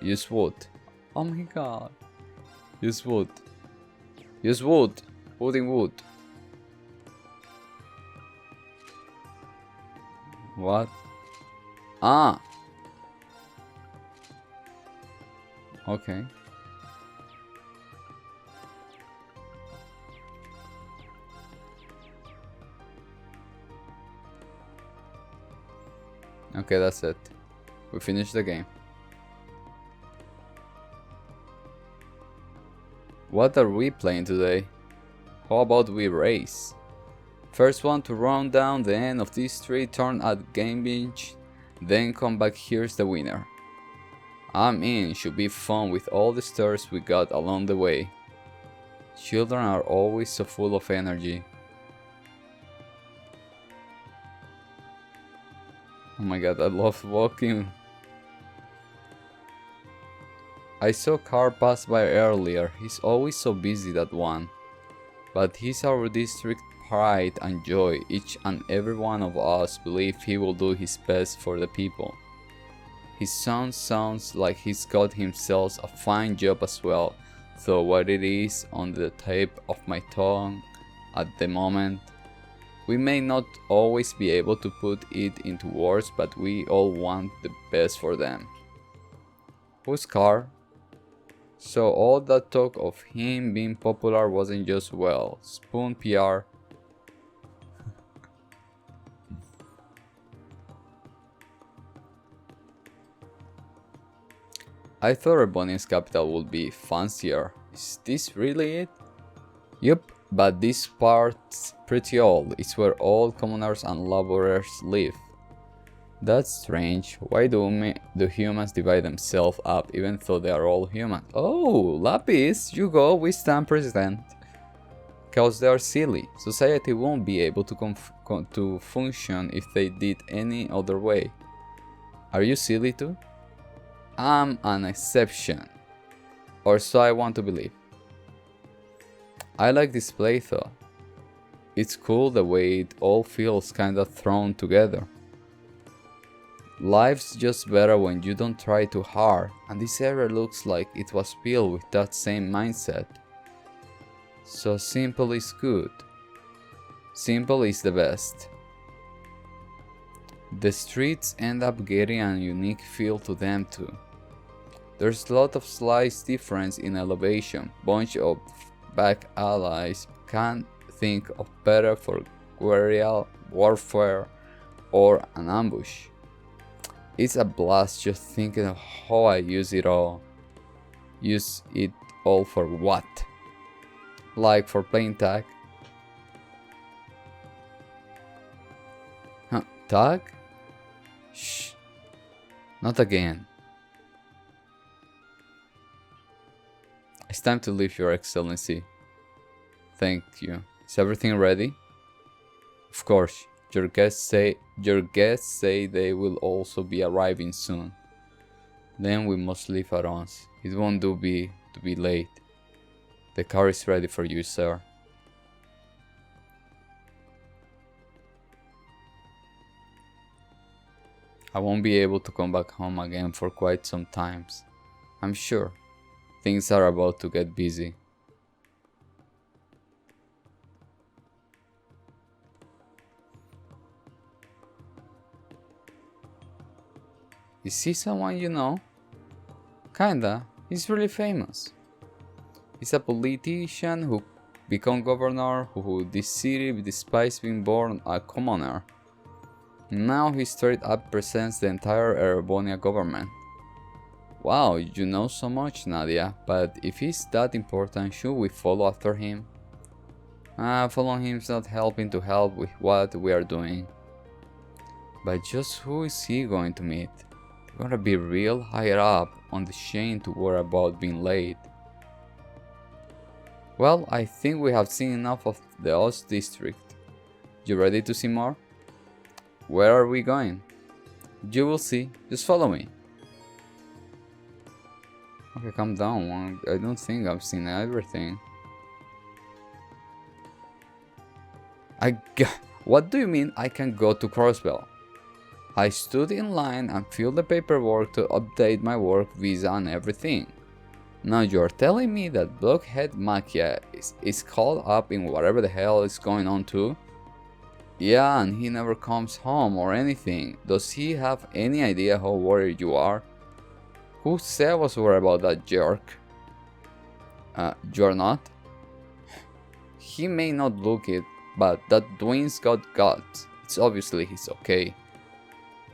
Use wood. Oh my god. Use wood. Use wood. Wood. What? Ah. Okay. Okay, that's it. We finished the game. What are we playing today? How about we race? First one to run down the end of this street, turn at game bench, then come back, here's the winner. I'm in, should be fun with all the stars we got along the way. Children are always so full of energy. Oh my god, I love walking. I saw a car pass by earlier. He's always so busy, that one. But he's our district pride and joy. Each and every one of us believe he will do his best for the people. His sounds like he's got himself a fine job as well, though what it is on the tip of my tongue at the moment. We may not always be able to put it into words, but we all want the best for them. Whose car? So all that talk of him being popular wasn't just, well, spoon PR. I thought Rebonni's capital would be fancier. Is this really it? Yup, but this part's pretty old. It's where all commoners and laborers live. That's strange. Why do humans divide themselves up even though they are all human? Oh, Lapis, you go, we stand president. Cause they are silly. Society won't be able to function if they did any other way. Are you silly too? I'm an exception. Or so I want to believe. I like this play though. It's cool the way it all feels kinda thrown together. Life's just better when you don't try too hard, and this area looks like it was built with that same mindset. So simple is good. Simple is the best. The streets end up getting a unique feel to them too. There's a lot of slight difference in elevation. Bunch of back allies can't think of better for guerrilla warfare or an ambush. It's a blast just thinking of how I use it all. Use it all for what? Like for playing tag? Huh, tag? Shh. Not again. It's time to leave, Your Excellency. Thank you. Is everything ready? Of course. Your guests say they will also be arriving soon. Then we must leave at once. It won't do to be late. The car is ready for you, sir. I won't be able to come back home again for quite some time. I'm sure. Things are about to get busy. Is he someone you know? Kinda. He's really famous. He's a politician who became governor who this city despite being born a commoner. Now he straight up represents the entire Erebonia government. Wow, you know so much, Nadia, but if he's that important, should we follow after him? Following him's not helping to help with what we are doing. But just who is he going to meet? Gonna be real higher up on the chain to worry about being late. Well, I think we have seen enough of the Oz district. You ready to see more? Where are we going? You will see. Just follow me. Okay, calm down. I don't think I've seen everything. What do you mean I can go to Crossbell? I stood in line and filled the paperwork to update my work visa and everything. Now you're telling me that Blockhead Makia is caught up in whatever the hell is going on too? Yeah, and he never comes home or anything. Does he have any idea how worried you are? Who said I was worried about that jerk? You're not? He may not look it, but that Dwayne's got guts. It's obviously he's okay.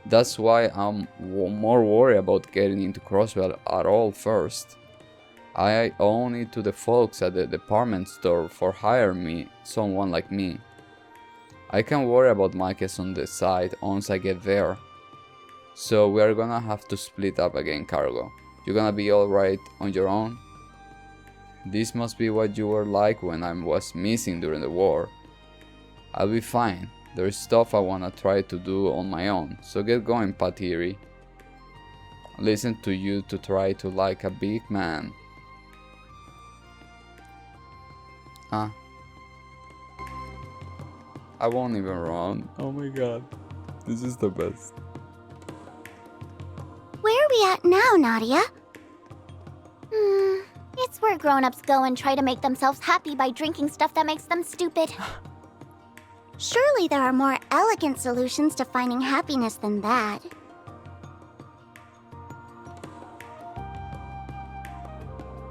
That's why I'm more worried about getting into Crosswell at all first. I owe it to the folks at the department store for hiring me, someone like me. I can worry about Mike's on the side once I get there. So we are gonna have to split up again, Cargo. You gonna be alright on your own? This must be what you were like when I was missing during the war. I'll be fine. There's stuff I wanna try to do on my own, so get going, Patiri. Listen to you to try to like a big man. I won't even run. Oh my god. This is the best. Where are we at now, Nadia? It's where grown-ups go and try to make themselves happy by drinking stuff that makes them stupid. Surely there are more elegant solutions to finding happiness than that.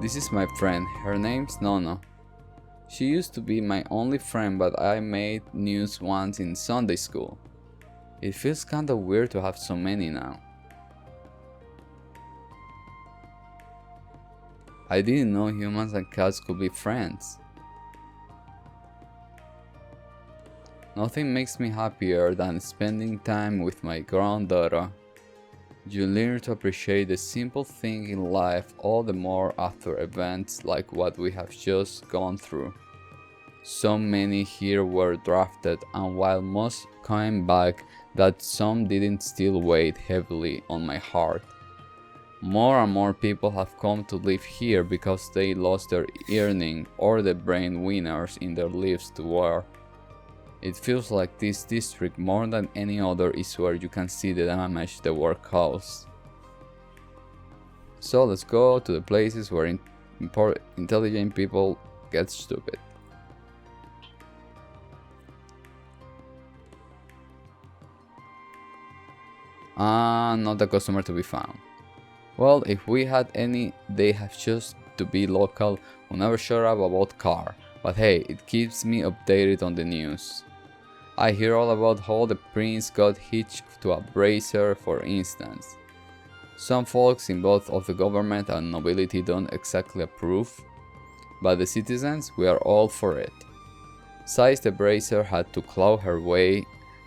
This is my friend. Her name's Nono. She used to be my only friend, but I made news once in Sunday school. It feels kinda weird to have so many now. I didn't know humans and cats could be friends. Nothing makes me happier than spending time with my granddaughter. You learn to appreciate the simple things in life all the more after events like what we have just gone through. So many here were drafted, and while most came back, that some didn't still weigh heavily on my heart. More and more people have come to live here because they lost their earning or the brain winners in their lives to war. It feels like this district more than any other is where you can see the damage the war caused. So let's go to the places where intelligent people get stupid. Not a customer to be found. Well, if we had any, they have just to be local who never shut up about car. But hey, it keeps me updated on the news. I hear all about how the prince got hitched to a brazier, for instance. Some folks in both of the government and nobility don't exactly approve, but the citizens, we are all for it. Besides, the brazier had to claw her way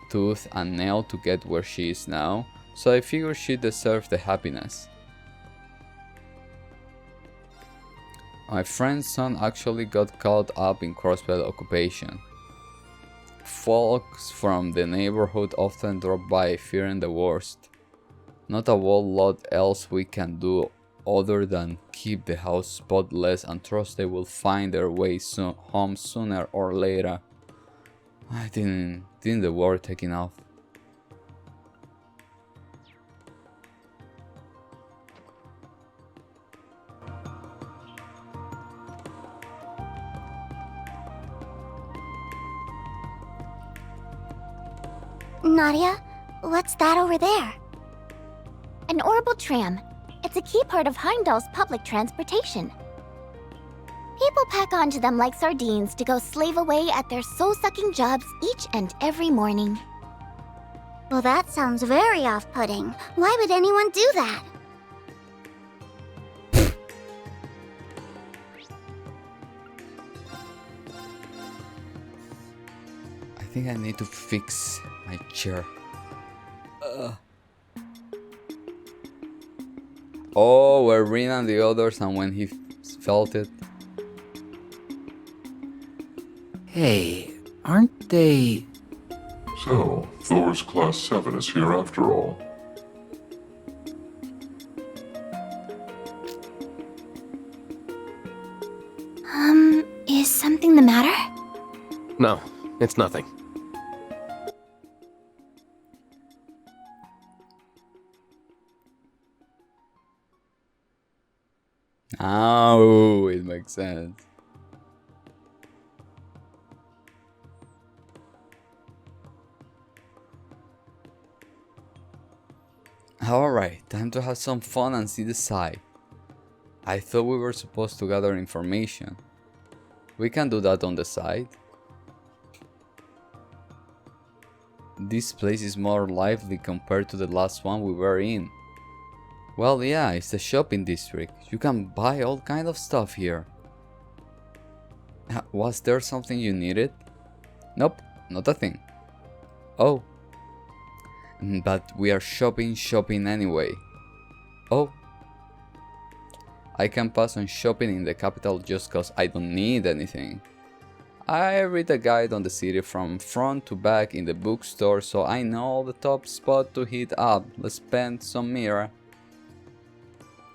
tooth and nail to get where she is now, so I figure she deserves the happiness. My friend's son actually got caught up in Crossbell occupation. Folks from the neighborhood often drop by fearing the worst. Not a whole lot else we can do other than keep the house spotless and trust they will find their way home sooner or later. Didn't the war take enough? Nadia, what's that over there? An orbital tram. It's a key part of Heimdall's public transportation. People pack onto them like sardines to go slave away at their soul-sucking jobs each and every morning. Well, that sounds very off-putting. Why would anyone do that? I think I need to fix my chair. Oh, where Rin and the others, and when he felt it. Hey, aren't they... So, Thor's Class 7 is here after all. Is something the matter? No, it's nothing. Oh, it makes sense. Alright, time to have some fun and see the site. I thought we were supposed to gather information. We can do that on the side. This place is more lively compared to the last one we were in. Well, yeah, it's the shopping district. You can buy all kind of stuff here. Was there something you needed? Nope, not a thing. Oh. But we are shopping anyway. Oh. I can pass on shopping in the capital just cause I don't need anything. I read a guide on the city from front to back in the bookstore, so I know the top spot to hit up. Let's spend some mirror.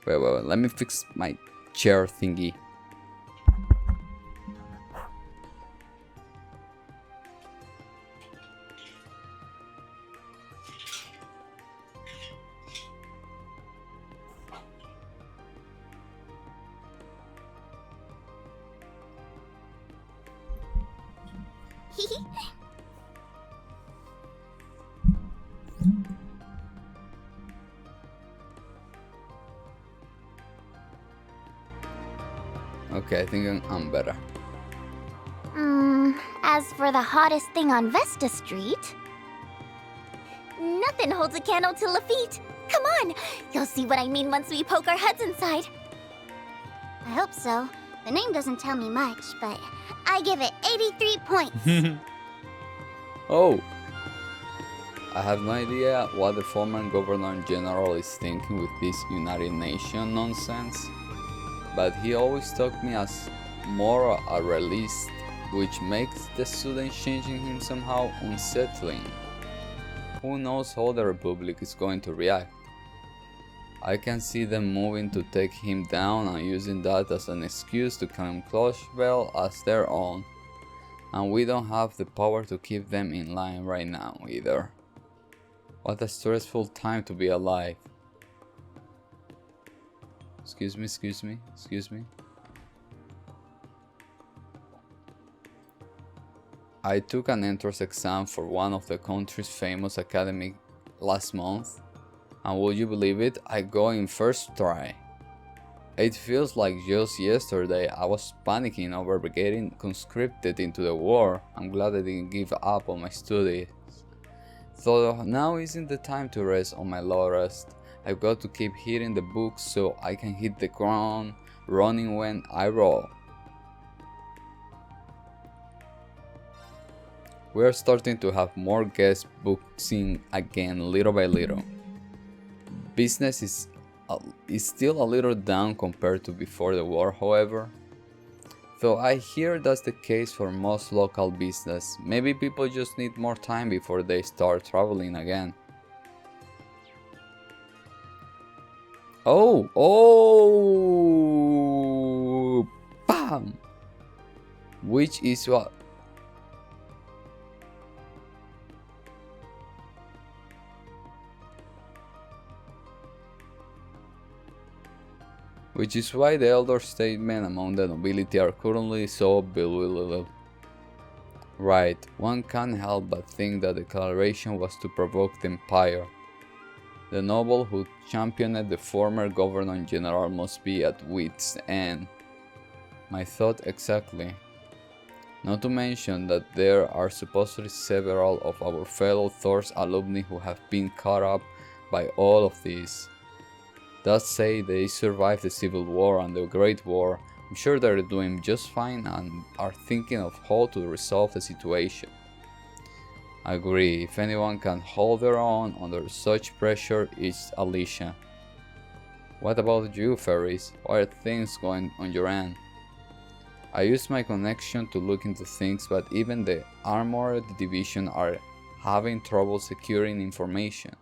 Wait, let me fix my chair thingy. Okay, I think I'm better. As for the hottest thing on Vesta Street, nothing holds a candle to Lafitte. Come on, you'll see what I mean once we poke our heads inside. I hope so. The name doesn't tell me much, but I give it 83 points. Oh! I have no idea what the former Governor General is thinking with this United Nations nonsense, but he always took me as more a realist, which makes the student changing him somehow unsettling. Who knows how the Republic is going to react? I can see them moving to take him down and using that as an excuse to claim Clocheville as their own. And we don't have the power to keep them in line right now either. What a stressful time to be alive. Excuse me. I took an entrance exam for one of the country's famous academy last month, and would you believe it, I got in first try. It feels like just yesterday I was panicking over getting conscripted into the war. I'm glad I didn't give up on my studies. Though now isn't the time to rest on my laurels. I've got to keep hitting the books so I can hit the ground running when I roll. We are starting to have more guest booking again little by little. Business is still a little down compared to before the war, however. Though I hear that's the case for most local business. Maybe people just need more time before they start traveling again. Oh! Bam! Which is what? Which is why the elder statesmen among the nobility are currently so bewildered. Right, one can't help but think that the declaration was to provoke the empire. The noble who championed the former Governor-General must be at wit's end. My thought exactly. Not to mention that there are supposedly several of our fellow Thor's alumni who have been caught up by all of this. That say they survived the Civil War and the Great War. I'm sure they're doing just fine and are thinking of how to resolve the situation. I agree, if anyone can hold their own under such pressure, it's Alicia. What about you, Ferris? How are things going on your end? I used my connection to look into things, but even the Armored Division are having trouble securing information.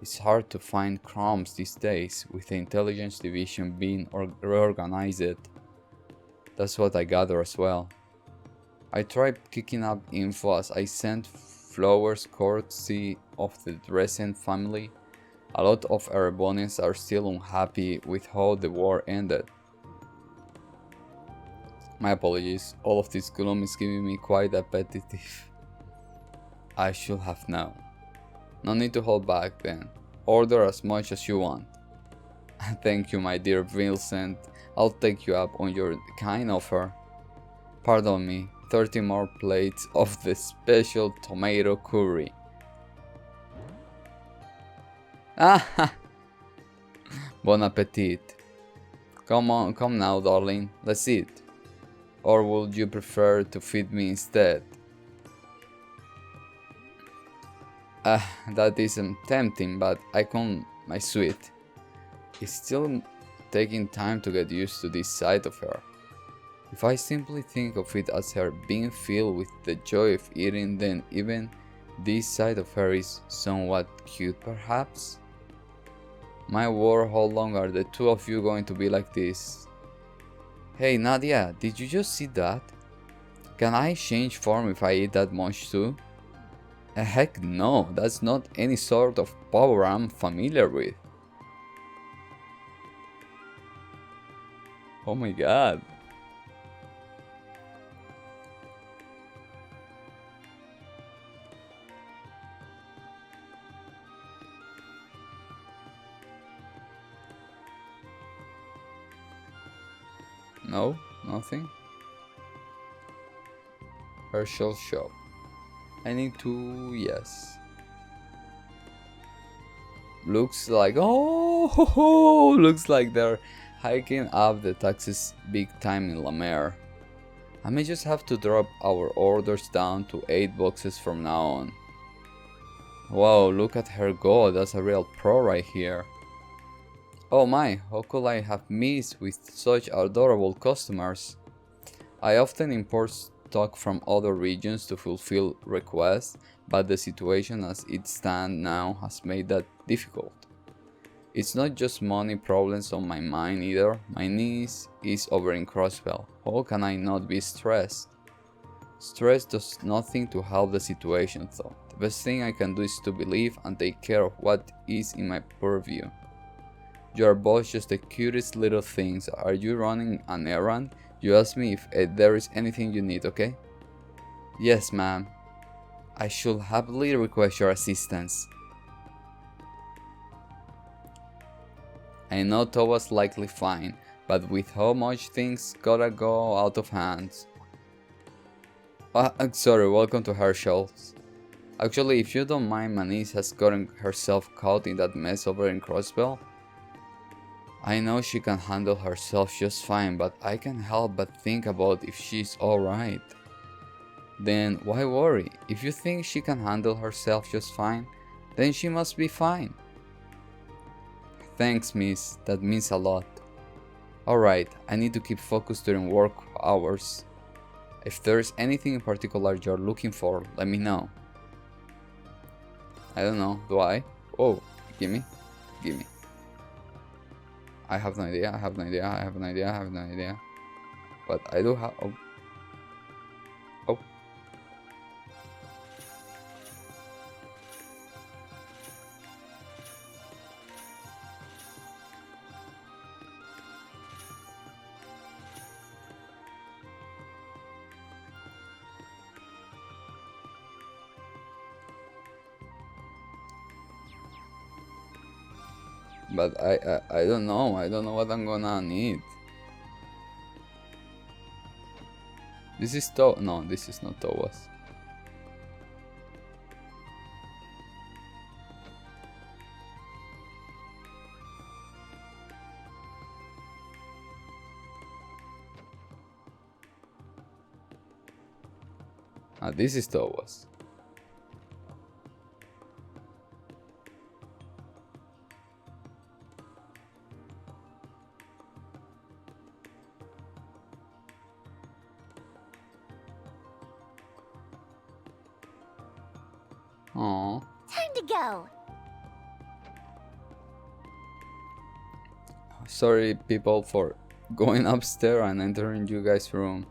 It's hard to find crumbs these days, with the Intelligence Division being reorganized. That's what I gather as well. I tried kicking up info as I sent flowers courtesy of the Dresden family, A lot of Erebonians are still unhappy with how the war ended. My apologies, all of this gloom is giving me quite appetitive. I should have known. No need to hold back then. Order as much as you want. Thank you, my dear Vincent. I'll take you up on your kind offer. Pardon me, 30 more plates of the special tomato curry. Ah! Bon appetit. Come on, come now, darling. Let's eat. Or would you prefer to feed me instead? That isn't tempting, but my sweet. It's still taking time to get used to this side of her. If I simply think of it as her being filled with the joy of eating, then even this side of her is somewhat cute, perhaps? My word, how long are the two of you going to be like this? Hey Nadia, did you just see that? Can I change form if I eat that much too? Heck no, that's not any sort of power I'm familiar with. Oh my god. No, nothing. Herschel shop. I need to, yes. Looks like, oh, looks like they're hiking up the taxes big time in La Mer. I may just have to drop our orders down to 8 boxes from now on. Wow, look at her go, that's a real pro right here. Oh my, how could I have missed with such adorable customers? I often import stock from other regions to fulfill requests, but the situation as it stands now has made that difficult. It's not just money problems on my mind either, my niece is over in Crossbell. How can I not be stressed? Stress does nothing to help the situation though. The best thing I can do is to believe and take care of what is in my purview. You are both just the cutest little things. Are you running an errand? You asked me if there is anything you need, okay? Yes, ma'am. I should happily request your assistance. I know Towa's likely fine, but with how much things gotta go out of hands. Sorry, welcome to Herschel's. Actually, if you don't mind, my niece has gotten herself caught in that mess over in Crossbell. I know she can handle herself just fine, but I can't help but think about if she's alright. Then why worry? If you think she can handle herself just fine, then she must be fine. Thanks, miss, that means a lot. Alright, I need to keep focused during work hours. If there's anything in particular you're looking for, let me know. I don't know, do I? Oh, gimme. I have no idea, I have no idea. But I do have... Oh. But I don't know what I'm gonna need. This is no, this is not Towas. This is Towas. Aww. Time to go. Sorry, people, for going upstairs and entering you guys' room.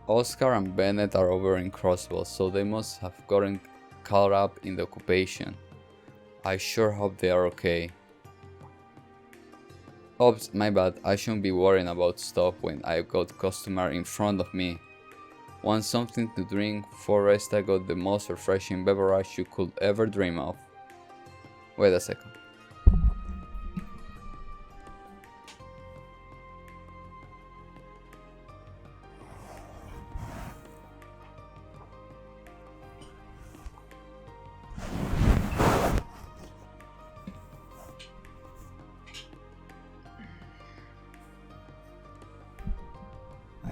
Oscar and Bennett are over in Crosswell, so they must have gotten caught up in the occupation. I sure hope they are okay. Oops, my bad, I shouldn't be worrying about stuff when I've got customer in front of me. Want something to drink? For rest, I got the most refreshing beverage you could ever dream of. Wait a second.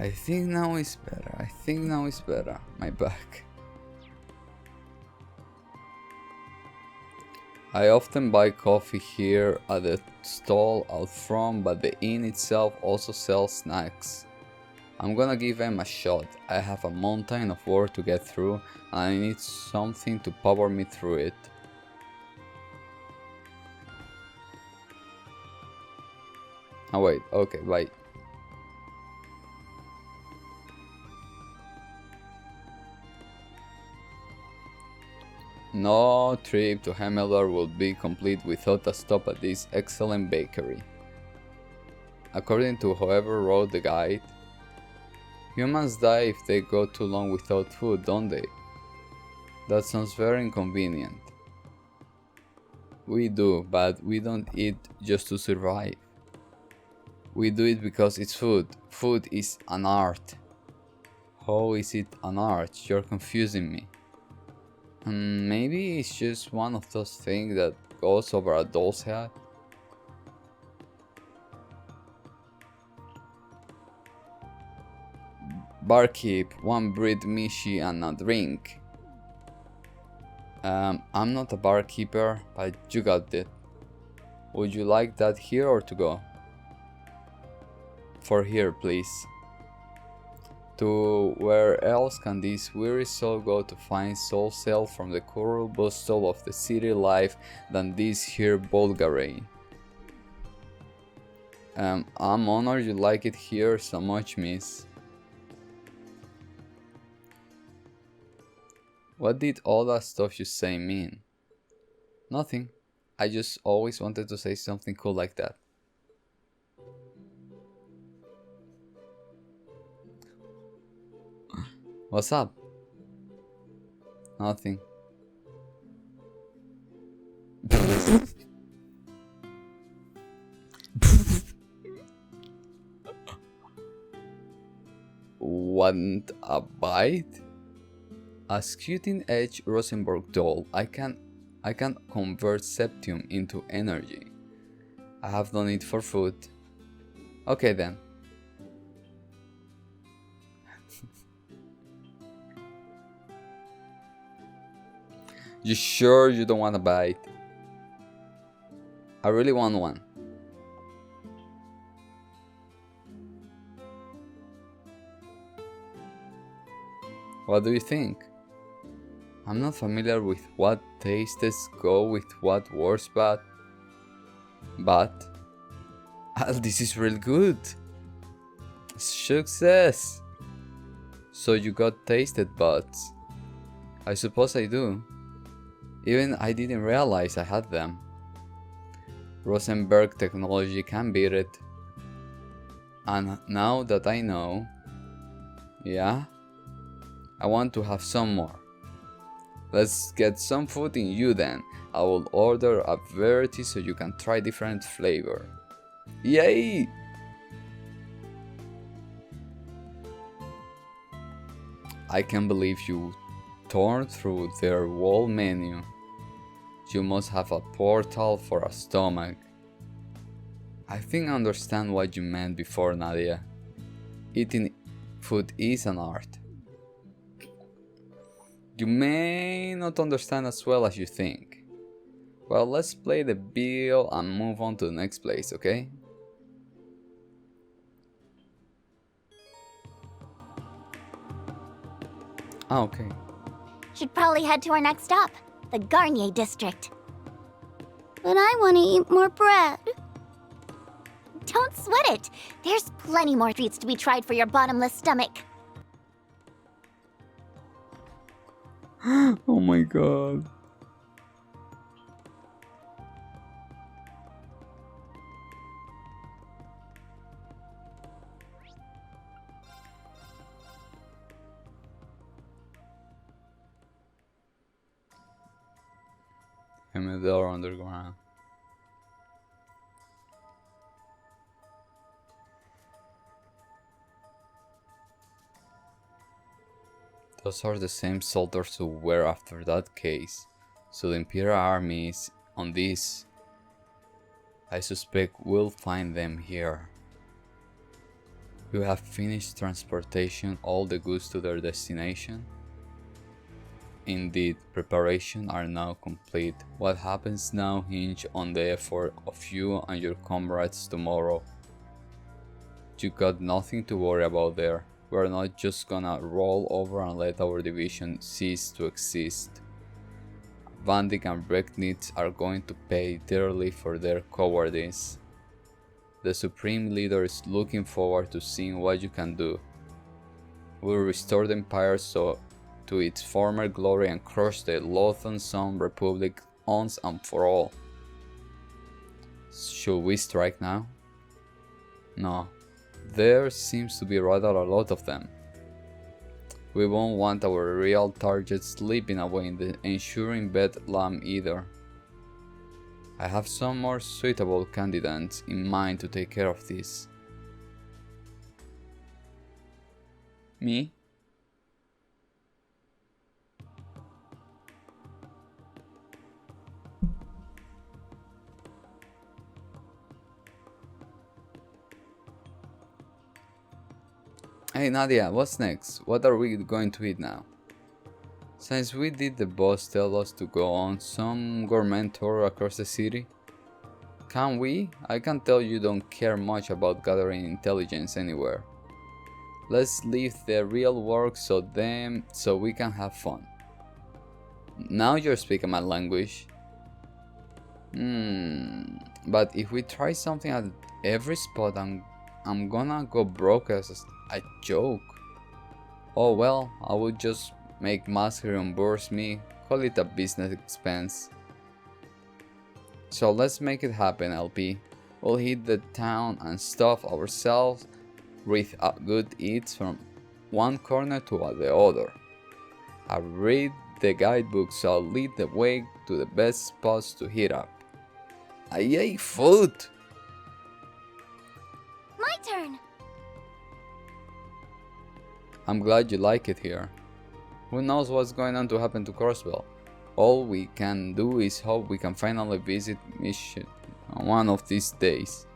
I think now it's better. My back. I often buy coffee here at the stall out front, but the inn itself also sells snacks. I'm gonna give them a shot. I have a mountain of work to get through, and I need something to power me through it. Oh wait, okay, bye. No trip to Hemeler will be complete without a stop at this excellent bakery. According to whoever wrote the guide, humans die if they go too long without food, don't they? That sounds very inconvenient. We do, but we don't eat just to survive. We do it because it's food. Food is an art. How is it an art? You're confusing me. Maybe it's just one of those things that goes over a doll's head. Barkeep, one bread mishi and a drink. I'm not a barkeeper, but you got it. Would you like that here or to go? For here, please. To where else can this weary soul go to find soul self from the cruel bustle of the city life than this here Bulgari? I'm honored you like it here so much, miss. What did all that stuff you say mean? Nothing. I just always wanted to say something cool like that. What's up? Nothing. Want a bite? A Scutin Edge Rosenborg doll. I can convert septium into energy. I have done it for food. Okay then. You sure you don't want a bite? I really want one. What do you think? I'm not familiar with what tastes go with what words, but this is really good. Success. So you got tasted buds? I suppose I do. Even I didn't realize I had them. Rosenberg technology can beat it. And now that I know, yeah, I want to have some more. Let's get some food in you then. I will order a variety so you can try different flavor. Yay! I can't believe you torn through their whole menu. You must have a portal for a stomach. I think I understand what you meant before, Nadia. Eating food is an art. You may not understand as well as you think. Well, let's play the bill and move on to the next place, okay? Ah, okay. Should probably head to our next stop, the Garnier district. But I want to eat more bread. Don't sweat it. There's plenty more treats to be tried for your bottomless stomach. Oh my god. Humidor underground. Those are the same soldiers who were after that case, so the Imperial army is on this. I suspect we'll find them here. You have finished transportation all the goods to their destination? Indeed, preparations are now complete. What happens now hinges on the effort of you and your comrades tomorrow. You got nothing to worry about there. We're not just gonna roll over and let our division cease to exist. Vandik and Breknitz are going to pay dearly for their cowardice. The Supreme Leader is looking forward to seeing what you can do. We'll restore the Empire to its former glory and crush the loathsome Republic once and for all. Should we strike now? No. There seems to be rather a lot of them. We won't want our real targets slipping away in the ensuing bedlam either. I have some more suitable candidates in mind to take care of this. Me? Hey Nadia, what's next? What are we going to eat now? Since we did the boss tell us to go on some gourmet tour across the city? Can we? I can tell you don't care much about gathering intelligence anywhere. Let's leave the real work so we can have fun. Now you're speaking my language. But if we try something at every spot, I'm gonna go broke as a joke. Oh well, I would just make Mask reimburse me, call it a business expense. So let's make it happen, LP. We'll hit the town and stuff ourselves with good eats from one corner to the other. I read the guidebook, so I'll lead the way to the best spots to hit up. Yay, food! My turn! I'm glad you like it here. Who knows what's going on to happen to Crossbell? All we can do is hope we can finally visit Mission one of these days.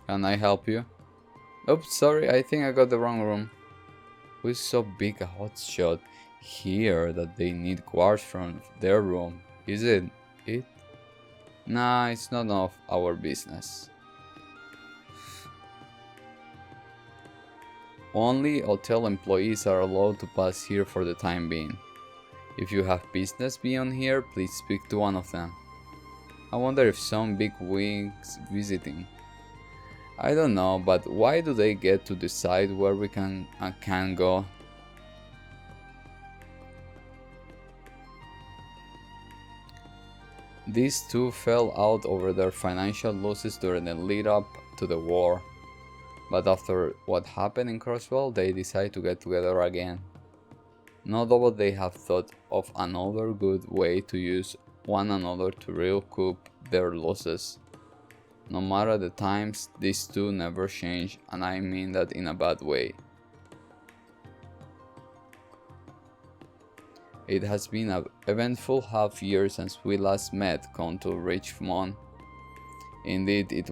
Can I help you? Oops, sorry, I think I got the wrong room. Who's so big a hotshot here that they need guards from their room? Is it? Nah, it's none of our business. Only hotel employees are allowed to pass here for the time being. If you have business beyond here, please speak to one of them. I wonder if some big wigs visiting. I don't know, but why do they get to decide where we can and can't go? These two fell out over their financial losses during the lead up to the war, but after what happened in Crosswell, they decided to get together again. No doubt they have thought of another good way to use one another to recoup their losses. No matter the times, these two never change, and I mean that in a bad way. It has been an eventful half year since we last met, come to Richmond. Indeed, it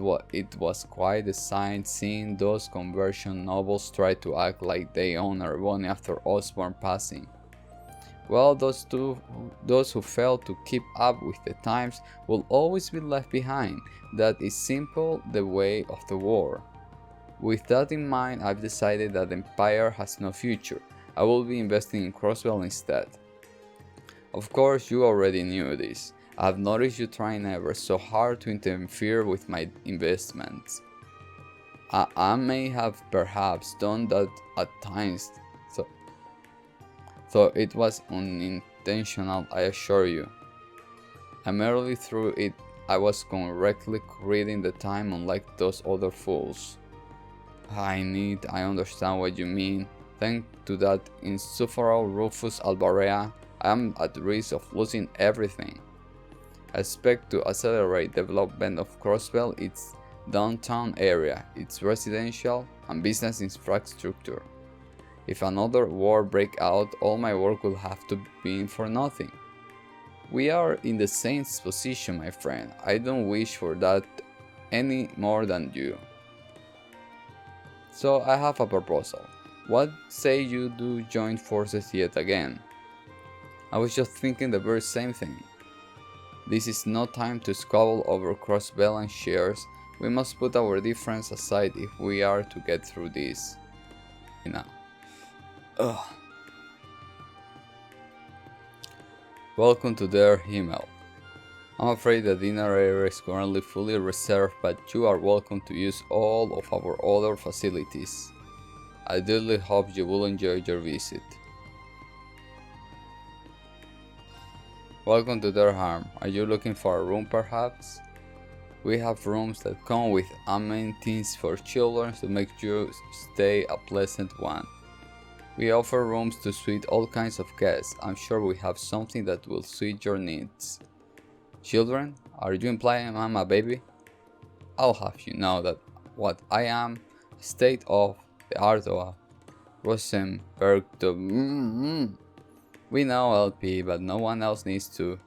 was quite a sight seeing those conversion nobles try to act like they own Arbonne after Osborne passing. Well, those who fail to keep up with the times will always be left behind. That is simple the way of the war. With that in mind, I've decided that the Empire has no future. I will be investing in Crosswell instead. Of course, you already knew this. I've noticed you trying ever so hard to interfere with my investments. I may have perhaps done that at times, so it was unintentional, I assure you. I merely threw it. I was correctly reading the time, unlike those other fools. I understand what you mean. Thanks to that insufferable Rufus Alvarea, I am at risk of losing everything. I expect to accelerate development of Crossbell, its downtown area, its residential and business infrastructure. If another war breaks out, all my work will have to be for nothing. We are in the same position, my friend. I don't wish for that any more than you. So I have a proposal. What say you do join forces yet again? I was just thinking the very same thing. This is no time to squabble over Crossbell and shares. We must put our difference aside if we are to get through this. Ugh. Welcome to their email. I'm afraid the dinner area is currently fully reserved, but you are welcome to use all of our other facilities. I dearly hope you will enjoy your visit. Welcome to their harm. Are you looking for a room perhaps? We have rooms that come with amenities for children to make your stay a pleasant one. We offer rooms to suit all kinds of guests. I'm sure we have something that will suit your needs. Children, are you implying I'm a baby? I'll have you know that what I am, a state of the art of Rosenberg. We know LP, but no one else needs to.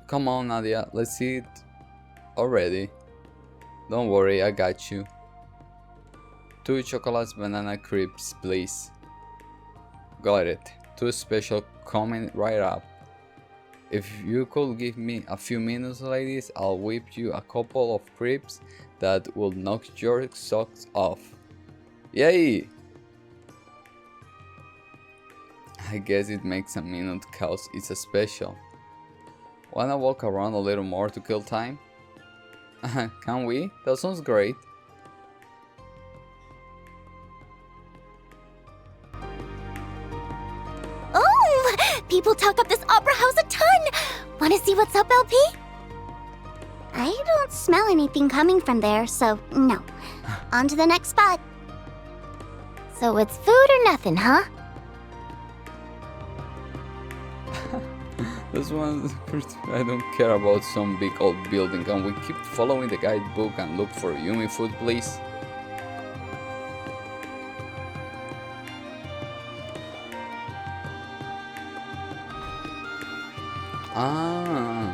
Come on, Nadia, let's see it already. Don't worry, I got you. 2 chocolates banana crepes, please. Got it. 2 special coming right up. If you could give me a few minutes, ladies, I'll whip you a couple of crepes that will knock your socks off. Yay! I guess it makes a minute cause it's a special. Wanna walk around a little more to kill time? Can we? That sounds great. Oh! People talk up this opera house a ton! Wanna see what's up, LP? I don't smell anything coming from there, so no. On to the next spot. So it's food or nothing, huh? This one, I don't care about some big old building. Can we keep following the guidebook and look for yummy food, please? Ah.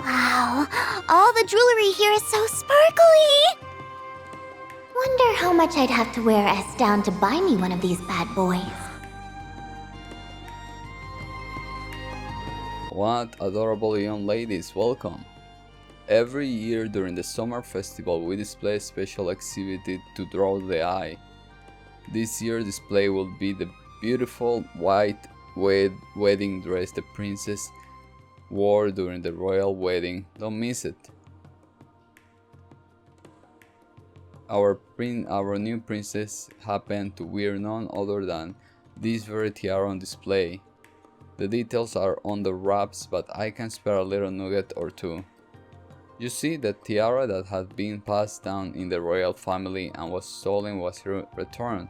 Wow, all the jewelry here is so sparkly! Wonder how much I'd have to wear S down to buy me one of these bad boys. What adorable young ladies, welcome! Every year during the summer festival we display a special exhibit to draw the eye. This year's display will be the beautiful white wedding dress the princess wore during the royal wedding. Don't miss it. Our new princess happened to wear none other than this very tiara on display. The details are on the wraps, but I can spare a little nugget or two. You see, the tiara that had been passed down in the royal family and was stolen was returned.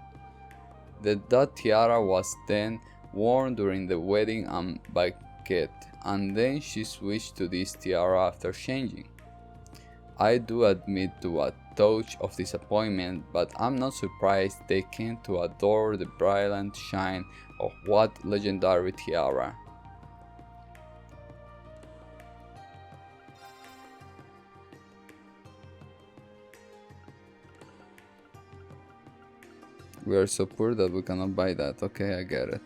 That tiara was then worn during the wedding and banquet, and then she switched to this tiara after changing. I do admit to a touch of disappointment, but I'm not surprised they came to adore the brilliant shine of what legendary tiara. We are so poor that we cannot buy that. Okay, I get it.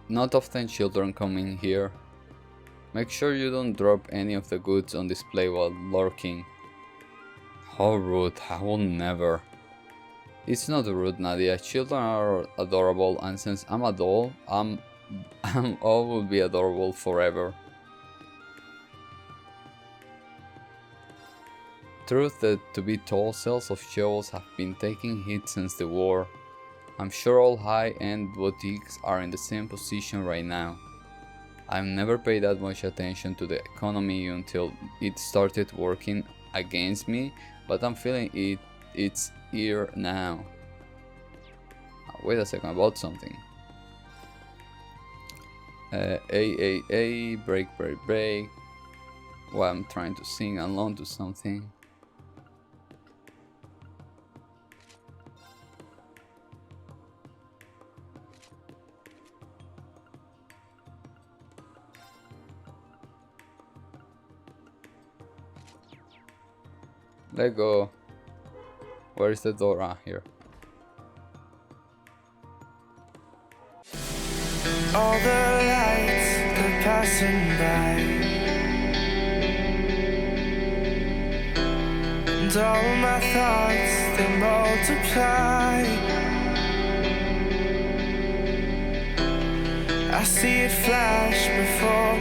Not often children come in here. Make sure you don't drop any of the goods on display while lurking. How rude, I will never. It's not rude, Nadia. Children are adorable, and since I'm a doll, I'm all will be adorable forever. Truth that to be told, sales of shovels have been taking hits since the war. I'm sure all high-end boutiques are in the same position right now. I've never paid that much attention to the economy until it started working against me, but I'm feeling it's here now. Wait a second, about something. Break. Well, I'm trying to sing along to something. Let go. Where is the door? Ah, here. All the lights, they're passing by, and all my thoughts, they multiply. I see it flash before